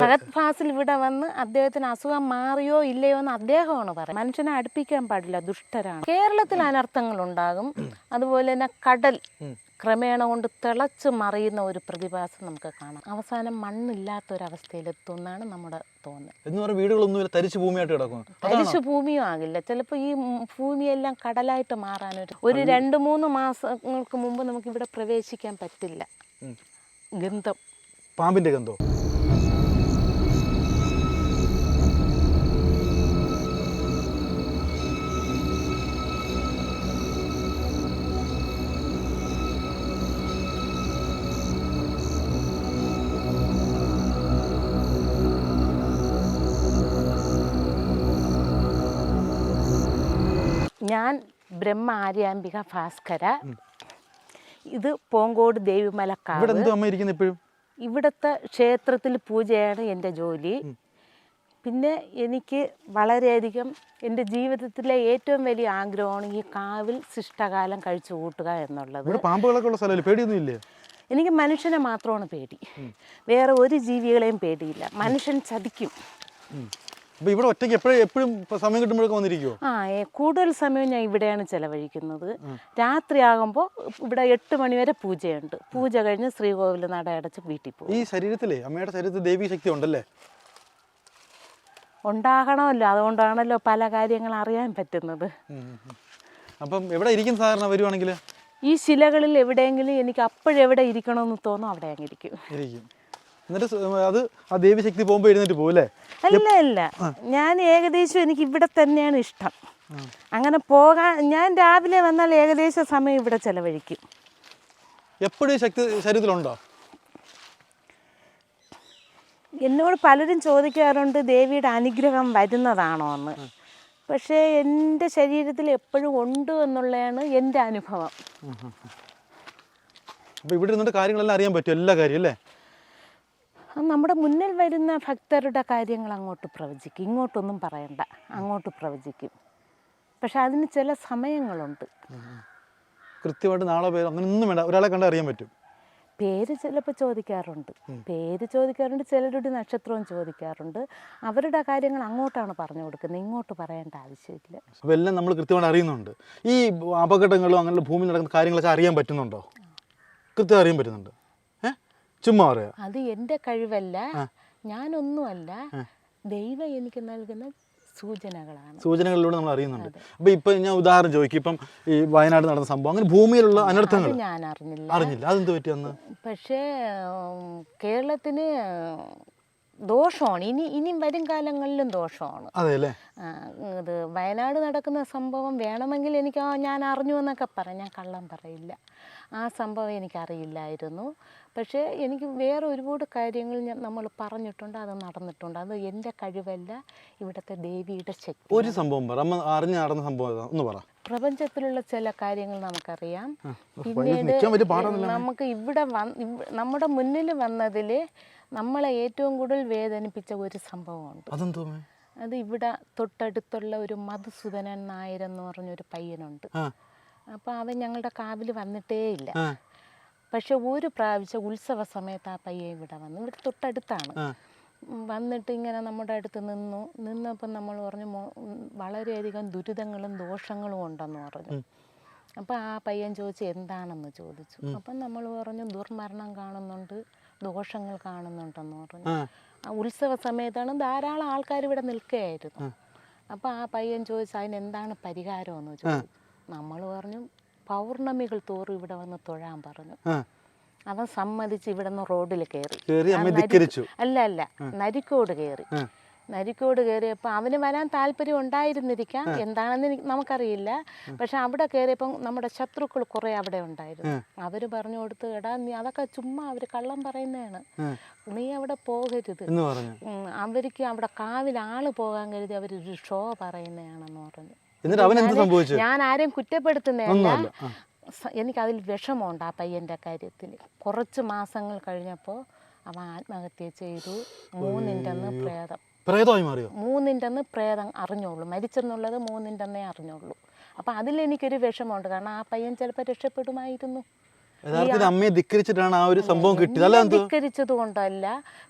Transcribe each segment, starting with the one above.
ഫഹദ് ഫാസിൽ ഇവിടെ വന്ന് അദ്ദേഹത്തിന് അസുഖം മാറിയോ ഇല്ലയോ എന്ന് അദ്ദേഹമാണ് പറയുന്നത്. മനുഷ്യനെ അടുപ്പിക്കാൻ പാടില്ല, ദുഷ്ടരാണ്. കേരളത്തിൽ അനർത്ഥങ്ങൾ ഉണ്ടാകും. അതുപോലെ തന്നെ കടൽ ക്രമേണ കൊണ്ട് തിളച്ച് മറിയുന്ന ഒരു പ്രതിഭാസം നമുക്ക് കാണാം. അവസാനം മണ്ണില്ലാത്തൊരവസ്ഥയിലെത്തുമെന്നാണ് നമ്മുടെ തോന്നൽ. വീടുകളൊന്നും തരിശു ഭൂമിയായിട്ട് കിടക്കും. തരിശു ഭൂമിയും ആകില്ല, ചിലപ്പോൾ ഈ ഭൂമിയെല്ലാം കടലായിട്ട് മാറാനൊരു 2-3 മാസങ്ങൾക്ക് മുമ്പ് നമുക്ക് ഇവിടെ പ്രവേശിക്കാൻ പറ്റില്ല. ഗന്ധം, പാമ്പിന്റെ ഗന്ധം. ഞാൻ ബ്രഹ്മ ആര്യാംബിക ഭാസ്കര. ഇത് പോങ്കോട് ദേവിമലക്കാവ്. ഇവിടുത്തെ ക്ഷേത്രത്തിൽ പൂജയാണ് എൻ്റെ ജോലി. പിന്നെ എനിക്ക് വളരെയധികം എൻ്റെ ജീവിതത്തിലെ ഏറ്റവും വലിയ ആഗ്രഹമാണ് ഈ കാവിൽ ശിഷ്ടകാലം കഴിച്ചു കൂട്ടുക എന്നുള്ളത്. എനിക്ക് മനുഷ്യനെ മാത്രമാണ് പേടി, വേറെ ഒരു ജീവികളെയും പേടിയില്ല. മനുഷ്യൻ ചതിക്കും. ഇവിടെ ഒറ്റയ്ക്ക് എപ്പോഴും സമയം കിട്ടുമ്പോഴൊക്കെ വന്നിരിക്കുമോ? കൂടുതൽ സമയം ഞാൻ ഇവിടെയാണ് ചെലവഴിക്കുന്നത്. രാത്രിയാകുമ്പോൾ ഇവിടെ 8 മണി വരെ പൂജയുണ്ട്. പൂജ കഴിഞ്ഞ് ശ്രീകോവിൽ നട അടച്ച് വീട്ടിൽ പോകും. ഈ ശരീരത്തിലെ അമ്മയുടെ ശരീരത്തിൽ ദേവീ ശക്തി ഉണ്ടല്ലേ? ഉണ്ടാകണമല്ലോ, അതുകൊണ്ടാണല്ലോ പല കാര്യങ്ങൾ അറിയാൻ പറ്റുന്നത്. അപ്പം എവിടെ ഇരിക്കും സാധാരണ വരുവാണെങ്കിൽ? ഈ ശിലകളിൽ എവിടെയെങ്കിലും എനിക്ക് അപ്പോഴെവിടെ ഇരിക്കണമെന്ന് തോന്നും, അവിടെ അങ്ങ് ഇരിക്കും. എന്നിട്ട് അത് ആ ദേവീശക്തി പോകുമ്പോൾ എഴുന്നേറ്റ് പോകുമല്ലേ? അല്ല, ഞാൻ ഏകദേശം എനിക്ക് ഇവിടെ തന്നെയാണ് ഇഷ്ടം. അങ്ങനെ പോകാൻ ഞാൻ രാവിലെ വന്നാൽ ഏകദേശം സമയം ഇവിടെ ചെലവഴിക്കും. എപ്പോഴും ശക്തി ശരീരത്തിലുണ്ടോ? എന്നോട് പലരും ചോദിക്കാറുണ്ട് ദേവിയുടെ അനുഗ്രഹം വരുന്നതാണോ എന്ന്. പക്ഷേ എൻ്റെ ശരീരത്തിൽ എപ്പോഴും ഉണ്ട് എന്നുള്ളതാണ് എൻ്റെ അനുഭവം. അപ്പോൾ ഇവിടെ ഇരുന്നിട്ട് കാര്യങ്ങളെല്ലാം അറിയാൻ പറ്റും, എല്ലാ കാര്യം അല്ലേ? നമ്മുടെ മുന്നിൽ വരുന്ന ഭക്തരുടെ കാര്യങ്ങൾ അങ്ങോട്ട് പ്രവചിക്കും. ഇങ്ങോട്ടൊന്നും പറയണ്ട, അങ്ങോട്ട് പ്രവചിക്കും. പക്ഷെ അതിന് ചില സമയങ്ങളുണ്ട്. കൃത്യമായിട്ട് നാളെ പേര് അങ്ങനെയൊന്നും വേണ്ട, ഒരാളെ കണ്ട് അറിയാൻ പറ്റും. പേര് ചിലപ്പോൾ ചോദിക്കാറുണ്ട്, ചിലരുടെ നക്ഷത്രവും ചോദിക്കാറുണ്ട്. അവരുടെ കാര്യങ്ങൾ അങ്ങോട്ടാണ് പറഞ്ഞു കൊടുക്കുന്നത്, ഇങ്ങോട്ട് പറയേണ്ട ആവശ്യമില്ല. അപ്പോൾ എല്ലാം നമ്മൾ കൃത്യമായിട്ട് അറിയുന്നുണ്ട്. ഈ അപകടങ്ങളും അങ്ങനെ ഭൂമിയിൽ നടക്കുന്ന കാര്യങ്ങളൊക്കെ അറിയാൻ പറ്റുന്നുണ്ടോ? കൃത്യം അറിയാൻ പറ്റുന്നുണ്ട്? ചുമ്മാ പറയാം. അത് എൻ്റെ കഴിവല്ല, ഞാനൊന്നുമല്ല, ദൈവം എനിക്ക് നൽകുന്ന സൂചനകളിലൂടെ നമ്മൾ അറിയുന്നുണ്ട്. അപ്പോൾ ഇപ്പം ഞാൻ ഉദാഹരണം ചോദിക്കും, ഇപ്പം ഈ വയനാട് നടന്ന സംഭവം, അങ്ങനെ ഭൂമിയിലുള്ള അനർത്ഥങ്ങൾ ഞാൻ അറിഞ്ഞില്ല. അതെന്ത് പറ്റിയെന്ന്? പക്ഷേ കേരളത്തിന് ദോഷമാണ്, ഇനിയും വരും കാലങ്ങളിലും ദോഷമാണ്. അതെല്ലേ? ഇത് വയനാട് നടക്കുന്ന സംഭവം വേണമെങ്കിൽ എനിക്ക് ഞാൻ അറിഞ്ഞു എന്നൊക്കെ പറയാം, ഞാൻ കള്ളം പറയില്ല. ആ സംഭവം എനിക്കറിയില്ലായിരുന്നു. പക്ഷേ എനിക്ക് വേറെ ഒരുപാട് കാര്യങ്ങൾ നമ്മൾ പറഞ്ഞിട്ടുണ്ട്, അത് നടന്നിട്ടുണ്ട്. അത് എൻ്റെ കഴിവല്ല, ഇവിടുത്തെ ദേവിയുടെ ശക്തി. ഒരു സംഭവം നടന്ന സംഭവം ഒന്ന് പറ. പ്രപഞ്ചത്തിലുള്ള ചില കാര്യങ്ങൾ നമുക്കറിയാം. പിന്നീട് നമുക്ക് ഇവിടെ നമ്മുടെ മുന്നിൽ വന്നതിൽ നമ്മളെ ഏറ്റവും കൂടുതൽ വേദനിപ്പിച്ച ഒരു സംഭവമുണ്ട്. അത് ഇവിടെ തൊട്ടടുത്തുള്ള ഒരു മധുസൂദനൻ നായർ എന്ന് പറഞ്ഞൊരു പയ്യനുണ്ട്. അപ്പോൾ അവൻ ഞങ്ങളുടെ കാവിൽ വന്നിട്ടേ ഇല്ല. പക്ഷെ ഒരു പ്രാവശ്യം ഉത്സവ സമയത്ത് ആ പയ്യൻ ഇവിടെ വന്നു. ഇവിടെ തൊട്ടടുത്താണ്. വന്നിട്ട് ഇങ്ങനെ നമ്മുടെ അടുത്ത് നിന്നപ്പം നമ്മൾ പറഞ്ഞു വളരെയധികം ദുരിതങ്ങളും ദോഷങ്ങളും ഉണ്ടെന്ന് പറഞ്ഞു. അപ്പം ആ പയ്യൻ ചോദിച്ചു എന്താണെന്ന് ചോദിച്ചു. അപ്പം നമ്മൾ പറഞ്ഞു ദുർമരണം കാണുന്നുണ്ട്, ദോഷങ്ങൾ കാണുന്നുണ്ടെന്ന് പറഞ്ഞു. ആ ഉത്സവ സമയത്താണ് ധാരാളം ആൾക്കാർ ഇവിടെ നിൽക്കുകയായിരുന്നു. അപ്പം ആ പയ്യൻ ചോദിച്ചു അതിനെന്താണ് പരിഹാരമെന്ന് ചോദിച്ചു. നമ്മൾ പറഞ്ഞു പൗർണമികൾ തോറും ഇവിടെ വന്ന് തൊഴാൻ പറഞ്ഞു. അവൻ സമ്മതിച്ച് ഇവിടെ നിന്ന് റോഡിൽ കയറി. അല്ല നരിക്കോട് കയറി. നരിക്കോട് കയറിയപ്പോൾ അവന് വരാൻ താല്പര്യം ഉണ്ടായിരുന്നിരിക്കാം, എന്താണെന്ന് നമുക്കറിയില്ല. പക്ഷെ അവിടെ കയറിയപ്പം നമ്മുടെ ശത്രുക്കൾ കുറേ അവിടെ ഉണ്ടായിരുന്നു. അവർ പറഞ്ഞു കൊടുത്ത് എടാ നീ അതൊക്കെ ചുമ്മാ അവർ കള്ളം പറയുന്നതാണ്, നീ അവിടെ പോകരുത്, അവർക്ക് അവിടെ കാവിൽ ആള് പോകാൻ കരുതി അവരൊരു ഷോ പറയുന്നതാണെന്ന് പറഞ്ഞു. ഞാൻ ആരെയും കുറ്റപ്പെടുത്തുന്നതല്ല, എനിക്കതിൽ വിഷമമുണ്ട് ആ പയ്യൻ്റെ കാര്യത്തിൽ. കുറച്ച് മാസങ്ങൾ കഴിഞ്ഞപ്പോൾ അവൻ ആത്മഹത്യ ചെയ്തു. 3ൻ്റെ അന്ന് പ്രേതം അറിഞ്ഞുള്ളൂ, മരിച്ചെന്നുള്ളത് 3ൻ്റെ അന്നേ അറിഞ്ഞുള്ളൂ. അപ്പം അതിലെനിക്കൊരു വിഷമമുണ്ട്, കാരണം ആ പയ്യൻ ചിലപ്പോൾ രക്ഷപ്പെടുമായിരുന്നു. യഥാർത്ഥത്തിൽ അമ്മയെ ധിക്കരിച്ചിട്ടാണ് ആ ഒരു സംഭവം കിട്ടിയത്. അല്ല ധിക്കരിച്ചത് കൊണ്ടല്ല,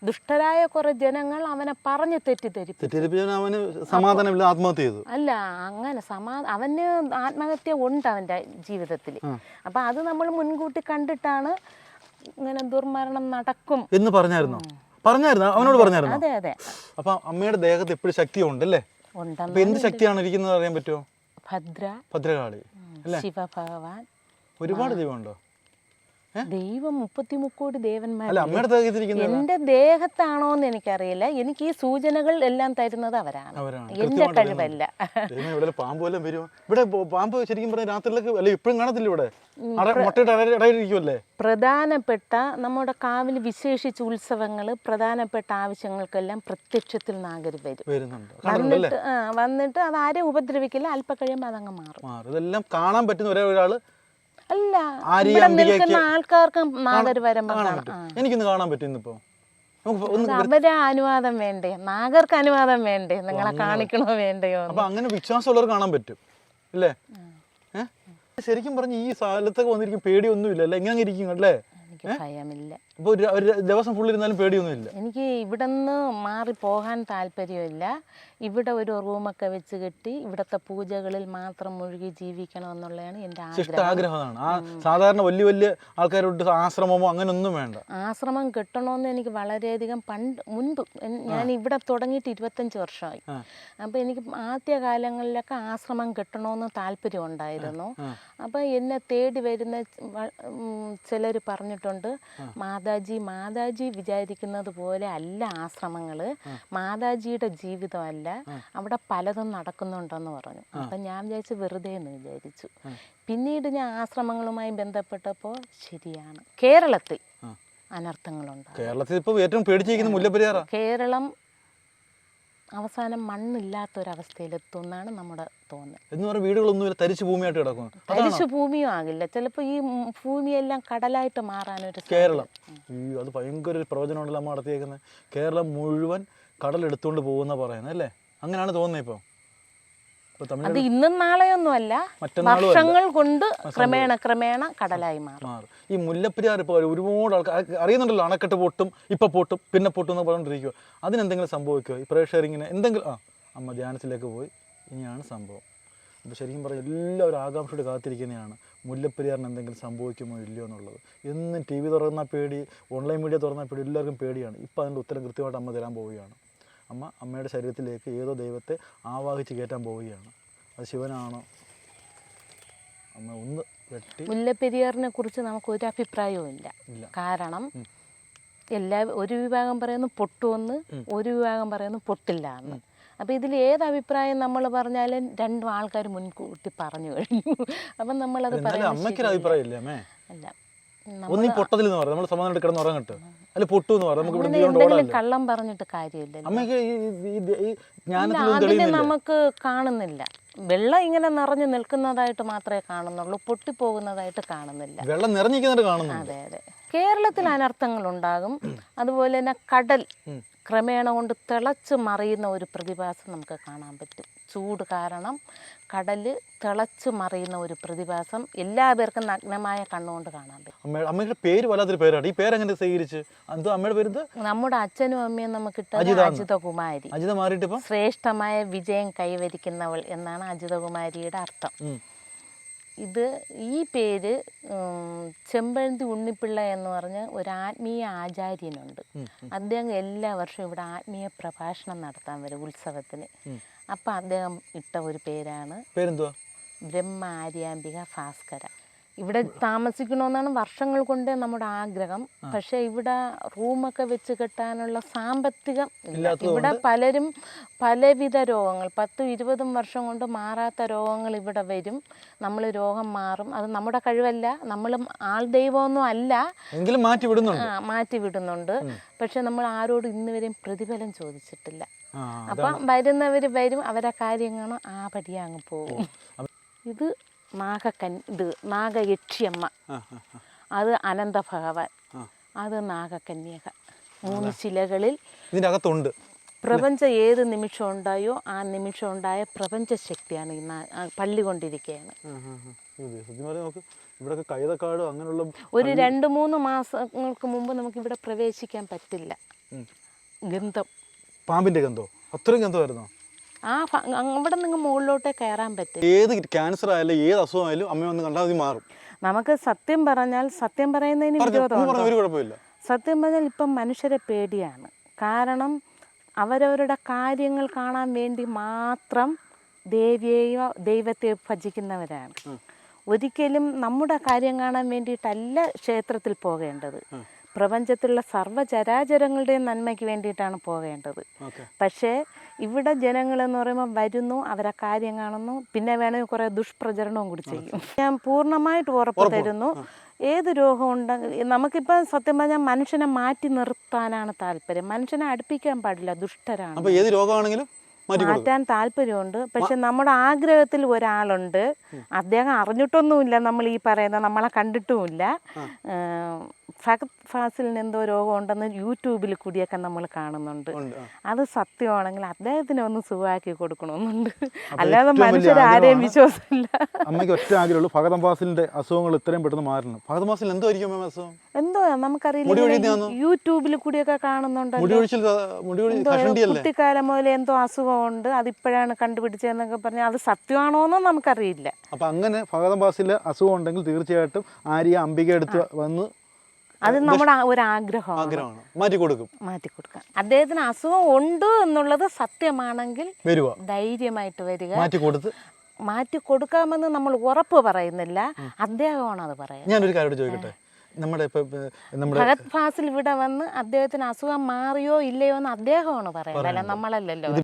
ദുഷ്ടരായ കുറെ ജനങ്ങൾ അവനെ പറഞ്ഞ് തെറ്റിദ്ധരിപ്പിച്ചാൽ അവന് സമാധാനമില്ല, ആത്മഹത്യ ചെയ്തു. അല്ല, അങ്ങനെ അവന് ആത്മഹത്യ ഉണ്ട് അവന്റെ ജീവിതത്തിൽ. അപ്പൊ അത് നമ്മൾ മുൻകൂട്ടി കണ്ടിട്ടാണ് ഇങ്ങനെ ദുർമരണം നടക്കും എന്ന് പറഞ്ഞായിരുന്നു. അവനോട് പറഞ്ഞായിരുന്നു. അതെ അതെ. അപ്പൊ അമ്മയുടെ ദേഹത്ത് എപ്പോഴും ശക്തി ഉണ്ടല്ലേ? അപ്പൊ എന്ത് ശക്തിയാണ് ഇരിക്കുന്നത് അറിയാൻ പറ്റുമോ? ഭദ്രകാളി, ശിവഭഗവാൻ, ഒരുപാട് ദൈവമുണ്ടോ? ദൈവം 33 ദേവന്മാർ. എന്റെ ദേഹത്താണോന്ന് എനിക്കറിയില്ല. എനിക്ക് ഈ സൂചനകൾ എല്ലാം തരുന്നത് അവരാണ്, എന്റെ കഴിവല്ല. ഇവിടെ പാമ്പ് വല്ലതും വരുമോ? ഇവിടെ പാമ്പ് ശരിക്കും പറഞ്ഞാൽ രാത്രിയിലേക്ക് അല്ലെ ഇപ്പോഴും കാണത്തില്ല, ഇവിടെ മുട്ടയിട്ടിരിക്കുമല്ലേ? പ്രധാനപ്പെട്ട നമ്മുടെ കാവിൽ വിശേഷിച്ച ഉത്സവങ്ങൾ, പ്രധാനപ്പെട്ട ആവശ്യങ്ങൾക്കെല്ലാം പ്രത്യക്ഷത്തിൽ നാഗര് വന്നിട്ട് അത് ആരെയും ഉപദ്രവിക്കില്ല. അല്പ കഴിയുമ്പോൾ അതങ്ങ് മാറും. ഇതെല്ലാം കാണാൻ പറ്റുന്ന ഒരാള് അല്ല, നിൽക്കുന്ന ആൾക്കാർക്ക് നാഗര് വരുമ്പോ എനിക്കൊന്ന് കാണാൻ പറ്റും. ഇന്നിപ്പോ അവരെ അനുവാദം വേണ്ടേ? നാഗർക്ക് അനുവാദം വേണ്ടേ? നിങ്ങളെ കാണിക്കണോ വേണ്ടയോ? അപ്പൊ അങ്ങനെ വിശ്വാസമുള്ളവർ കാണാൻ പറ്റും അല്ലേ? ശരിക്കും പറഞ്ഞ ഈ സ്ഥലത്തൊക്കെ വന്നിരിക്കും പേടിയൊന്നുമില്ല അല്ലേ? എങ്ങനെ ഇരിക്കും അല്ലേ? ഭയമില്ല. അപ്പൊ ഒരു ദിവസം ഫുള്ളിരുന്നാലും പേടിയൊന്നുമില്ല. എനിക്ക് ഇവിടെ നിന്ന് മാറി പോകാൻ താല്പര്യമില്ല. ഇവിടെ ഒരു റൂമൊക്കെ വെച്ച് കെട്ടി ഇവിടുത്തെ പൂജകളിൽ മാത്രം മുഴുകി ജീവിക്കണം എന്നുള്ളതാണ് എൻ്റെ ആഗ്രഹമാണ്. സാധാരണ വലിയ വലിയ ആൾക്കാരോട് ആശ്രമമോ അങ്ങനെ ഒന്നും വേണ്ട. ആശ്രമം കെട്ടണമെന്ന് എനിക്ക് വളരെയധികം മുൻപ് ഞാൻ ഇവിടെ തുടങ്ങിയിട്ട് 25 വർഷമായി. അപ്പോൾ എനിക്ക് ആദ്യ കാലങ്ങളിലൊക്കെ ആശ്രമം കെട്ടണമെന്ന് താല്പര്യം ഉണ്ടായിരുന്നു. അപ്പോൾ എന്നെ തേടി വരുന്ന ചിലർ പറഞ്ഞിട്ടുണ്ട്, മാതാജി വിചാരിക്കുന്നത് പോലെ അല്ല ആശ്രമങ്ങൾ, മാതാജിയുടെ ജീവിതമല്ല, അവിടെ പലതും നടക്കുന്നുണ്ടെന്ന് പറഞ്ഞു. അപ്പം ഞാൻ വിചാരിച്ചു വെറുതെ എന്ന് വിചാരിച്ചു. പിന്നീട് ഞാൻ ആശ്രമങ്ങളുമായി ബന്ധപ്പെട്ടപ്പോൾ ശരിയാണ്, കേരളത്തിൽ അനർത്ഥങ്ങളുണ്ട്. കേരളത്തിൽ ഇപ്പോൾ ഏറ്റവും പേടിച്ചിരിക്കുന്ന മുല്ലപ്പെരിയാറാ. കേരളം അവസാനം മണ്ണില്ലാത്തൊരവസ്ഥയിലെത്തുമെന്നാണ് നമ്മുടെ തോന്നൽ. എന്ന് പറഞ്ഞാൽ വീടുകളൊന്നുമില്ല, തരിശു ഭൂമിയായിട്ട് കിടക്കും. തരിശു ഭൂമിയും ആകില്ല, ചിലപ്പോൾ ഈ ഭൂമിയെല്ലാം കടലായിട്ട് മാറാനൊരു കേരളം. അത് ഭയങ്കര ഒരു പ്രവചനമുണ്ടല്ലോ അമ്മ നടത്തിയേക്കുന്നത്. കേരളം മുഴുവൻ കടലെടുത്തുകൊണ്ട് പോകുന്ന പറയുന്നത് അല്ലേ? അങ്ങനെയാണ് തോന്നുന്നത് ഇപ്പോൾ. അത് ഇന്നും നാളെയൊന്നും അല്ല, വർഷങ്ങൾ കൊണ്ട് ക്രമേണ കടലായി മാറും. ഈ മുല്ലപ്പെരിയാർ ഇപ്പോൾ ഒരുപാട് ആൾക്കാർ അറിയുന്നുണ്ടല്ലോ, അണക്കെട്ട് പൊട്ടും, ഇപ്പം പൊട്ടും, പിന്നെ പൊട്ടും എന്ന് പറഞ്ഞുകൊണ്ടിരിക്കുക. അതിനെന്തെങ്കിലും സംഭവിക്കുമോ? ഈ പ്രേക്ഷകർ ഇങ്ങനെ എന്തെങ്കിലും അമ്മ ധ്യാനത്തിലേക്ക് പോയി, ഇനിയാണ് സംഭവം. അപ്പോൾ ശരിക്കും പറഞ്ഞാൽ എല്ലാവരും ആകാംക്ഷയോട് കാത്തിരിക്കുന്നതാണ് മുല്ലപ്പെരിയാറിന് എന്തെങ്കിലും സംഭവിക്കുമോ ഇല്ലയോ എന്നുള്ളത്. എന്നും TV തുറന്നാൽ പേടി, ഓൺലൈൻ മീഡിയ തുറന്നാൽ പേടി, എല്ലാവർക്കും പേടിയാണ്. ഇപ്പോൾ അതിൻ്റെ ഉത്തരം കൃത്യമായിട്ട് അമ്മ തരാൻ പോവുകയാണ്. അമ്മയുടെ ശരീരത്തിലേക്ക് ഏതോ ദൈവത്തെ ആവാഹിച്ച് കയറ്റാൻ പോവുകയാണ്. അത് ശിവനാണോ? അമ്മ ഒന്ന് വെട്ടി. മുല്ലപ്പെരിയാറിനെ കുറിച്ച് നമുക്ക് ഒരു അഭിപ്രായവും ഇല്ല. കാരണം ഒരു വിഭാഗം പറയുന്നു പൊട്ടുമെന്ന്, ഒരു വിഭാഗം പറയുന്നു പൊട്ടില്ല എന്ന്. അപ്പം ഇതിൽ ഏത് അഭിപ്രായം നമ്മൾ പറഞ്ഞാലും രണ്ടും ആൾക്കാർ മുൻകൂട്ടി പറഞ്ഞു കഴിഞ്ഞു. അപ്പം നമ്മളത് അല്ല, എന്തെങ്കിലും കള്ളം പറഞ്ഞിട്ട് കാര്യമില്ല. അതിന് നമുക്ക് കാണുന്നില്ല. വെള്ളം ഇങ്ങനെ നിറഞ്ഞു നിൽക്കുന്നതായിട്ട് മാത്രമേ കാണുന്നുള്ളൂ, പൊട്ടിപ്പോകുന്നതായിട്ട് കാണുന്നില്ല. വെള്ളം നിറഞ്ഞിരിക്കുന്നതായിട്ട് കാണുന്നു. അതെ അതെ. കേരളത്തിൽ അനർത്ഥങ്ങൾ ഉണ്ടാകും. അതുപോലെ തന്നെ കടൽ ക്രമേണ കൊണ്ട് തിളച്ച് മറിയുന്ന ഒരു പ്രതിഭാസം നമുക്ക് കാണാൻ പറ്റും. ചൂട് കാരണം കടൽ തിളച്ച് മറിയുന്ന ഒരു പ്രതിഭാസം എല്ലാവർക്കും നഗ്നമായ കണ്ണുകൊണ്ട് കാണാൻ പറ്റും. അമ്മയുടെ പേര് വല്ലാത്തൊരു പേരാണ്. ഈ പേരെങ്ങനെ സ്വീകരിച്ച്? അമ്മയുടെ പേര് നമ്മുടെ അച്ഛനും അമ്മയും നമുക്കിട്ട അജിതകുമാരി. ശ്രേഷ്ഠമായ വിജയം കൈവരിക്കുന്നവൾ എന്നാണ് അജിതകുമാരിയുടെ അർത്ഥം. ഈ പേര് ചെമ്പഴന്തി ഉണ്ണിപ്പിള്ള എന്ന് പറഞ്ഞ് ഒരു ആത്മീയ ആചാര്യനുണ്ട്. അദ്ദേഹം എല്ലാ വർഷവും ഇവിടെ ആത്മീയ പ്രഭാഷണം നടത്താൻ വരും ഉത്സവത്തിന്. അപ്പം അദ്ദേഹം ഇട്ട ഒരു പേരാണ് ബ്രഹ്മ ആര്യാംബിക ഭാസ്കര. ഇവിടെ താമസിക്കണമെന്നാണ് വർഷങ്ങൾ കൊണ്ട് നമ്മുടെ ആഗ്രഹം. പക്ഷെ ഇവിടെ റൂമൊക്കെ വെച്ച് കെട്ടാനുള്ള സാമ്പത്തികം ഇല്ല. ഇവിടെ പലരും പലവിധ രോഗങ്ങൾ 10-20 വർഷം കൊണ്ട് മാറാത്ത രോഗങ്ങൾ ഇവിടെ വരും. നമ്മൾ രോഗം മാറും, അത് നമ്മുടെ കഴിവല്ല, നമ്മൾ ആൾ ദൈവമൊന്നും അല്ല, എങ്കിലും മാറ്റി വിടുന്നുണ്ട്. പക്ഷെ നമ്മൾ ആരോടും ഇന്ന് വരെയും പ്രതിഫലം ചോദിച്ചിട്ടില്ല. അപ്പം വരുന്നവർ വരും, അവരെ കാര്യങ്ങൾ ആ പടിയെ അങ്ങ് പോകും. ഇത് നാഗയക്ഷിയമ്മ, അത് അനന്ത ഭഗവാൻ, അത് നാഗകന്യക. 3 ശിലകളിൽ ഇതിനകത്തുണ്ട്. പ്രപഞ്ചം ഏത് നിമിഷം ഉണ്ടായോ ആ നിമിഷം ഉണ്ടായ പ്രപഞ്ച ശക്തിയാണ് ഈ പള്ളി കൊണ്ടിരിക്കുകയാണ്. ഇവിടെയൊക്കെ കൈതക്കാട് അങ്ങനെയുള്ള ഒരു 2-3 മാസങ്ങൾക്ക് മുമ്പ് നമുക്ക് ഇവിടെ പ്രവേശിക്കാൻ പറ്റില്ല. ഗന്ധം, പാമ്പിന്റെ ഗന്ധോ? അത്രയും ഗന്ധമായിരുന്നോ? അവിടെ നിങ്ങൾ മുകളിലോട്ടേ കയറാൻ പറ്റും. ഏത് ക്യാൻസർ ആയാലും ഏത് അസുഖമായാലും അമ്മ വന്ന് കണ്ടാൽ മതി മാറും. നമുക്ക് സത്യം പറഞ്ഞാൽ, സത്യം പറയുന്നതിന് വിരോധമുണ്ടോ? ഒരു കുഴപ്പമില്ല. സത്യം പറഞ്ഞാൽ ഇപ്പം മനുഷ്യരെ പേടിയാണ്. കാരണം അവരവരുടെ കാര്യങ്ങൾ കാണാൻ വേണ്ടി മാത്രം ദേവിയെയോ ദൈവത്തെയോ ഭജിക്കുന്നവരാണ്. ഒരിക്കലും നമ്മുടെ കാര്യം കാണാൻ വേണ്ടിയിട്ടല്ല ക്ഷേത്രത്തിൽ പോകേണ്ടത്. പ്രപഞ്ചത്തിലുള്ള സർവ്വചരാചരങ്ങളുടെയും നന്മയ്ക്ക് വേണ്ടിയിട്ടാണ് പോകേണ്ടത്. പക്ഷേ ഇവിടെ ജനങ്ങളെന്ന് പറയുമ്പോൾ വരുന്നു, അവരെ കാര്യം കാണുന്നു, പിന്നെ വേണമെങ്കിൽ കുറേ ദുഷ്പ്രചരണവും കൂടി ചെയ്യും. ഞാൻ പൂർണ്ണമായിട്ട് ഉറപ്പ് തരുന്നു, ഏത് രോഗം ഉണ്ടെങ്കിൽ നമുക്കിപ്പോൾ സത്യം പറഞ്ഞാൽ മനുഷ്യനെ മാറ്റി നിർത്താനാണ് താല്പര്യം. മനുഷ്യനെ അടുപ്പിക്കാൻ പാടില്ല, ദുഷ്ടരാണ്. ഏത് രോഗമാണെങ്കിലും മാറ്റാൻ താല്പര്യമുണ്ട്. പക്ഷെ നമ്മുടെ ആഗ്രഹത്തിൽ ഒരാളുണ്ട്, അദ്ദേഹം അറിഞ്ഞിട്ടൊന്നുമില്ല, നമ്മൾ ഈ പറയുന്ന നമ്മളെ കണ്ടിട്ടുമില്ല. ഫഹദ് ഫാസിലിന് എന്തോ രോഗം ഉണ്ടെന്ന് യൂട്യൂബിൽ കൂടിയൊക്കെ നമ്മൾ കാണുന്നുണ്ട്. അത് സത്യമാണെങ്കിൽ അദ്ദേഹത്തിന് ഒന്ന് സുഖമാക്കി കൊടുക്കണമെന്നുണ്ട്. അല്ലാതെ മനുഷ്യരാരെയും വിശ്വാസമില്ല. അമ്മയ്ക്ക് ഒറ്റ ആഗ്രഹമുള്ളൂ, ഫഹദ് ഫാസിലിന്റെ അസുഖങ്ങൾ എത്രയും പെട്ടെന്ന് മാറണം. ഫഹദ് ഫാസിൽ എന്തോ എന്തോ നമുക്കറിയില്ല, യൂട്യൂബിൽ കൂടിയൊക്കെ കാണുന്നുണ്ടല്ലോ. കുട്ടിക്കാലം മുതലേ എന്തോ അസുഖമുണ്ട്, അതിപ്പോഴാണ് കണ്ടുപിടിച്ചതെന്നൊക്കെ പറഞ്ഞാൽ അത് സത്യമാണോന്നും നമുക്കറിയില്ല. അപ്പൊ അങ്ങനെ ഫഹദ് ഫാസിൽ അസുഖം ഉണ്ടെങ്കിൽ തീർച്ചയായിട്ടും ആര്യ അംബിക എടുത്ത് വന്ന് അത് നമ്മുടെ ഒരു ആഗ്രഹമാണ്, മാറ്റിക്കൊടുക്കാം. അദ്ദേഹത്തിന് അസുഖം ഉണ്ട് എന്നുള്ളത് സത്യമാണെങ്കിൽ ധൈര്യമായിട്ട് വരിക, മാറ്റി കൊടുക്കാമെന്ന് നമ്മൾ ഉറപ്പ് പറയുന്നില്ല, അദ്ദേഹമാണ് അത് പറയുന്നത്. ഞാനൊരു കാര്യം ചോദിക്കട്ടെ, ഫഹദ് ഫാസിൽ ഇവിടെ വന്ന് അദ്ദേഹത്തിന് അസുഖം മാറിയോ ഇല്ലയോ എന്ന് അദ്ദേഹമാണ് പറയുന്നത്, അല്ല നമ്മളല്ലല്ലോ.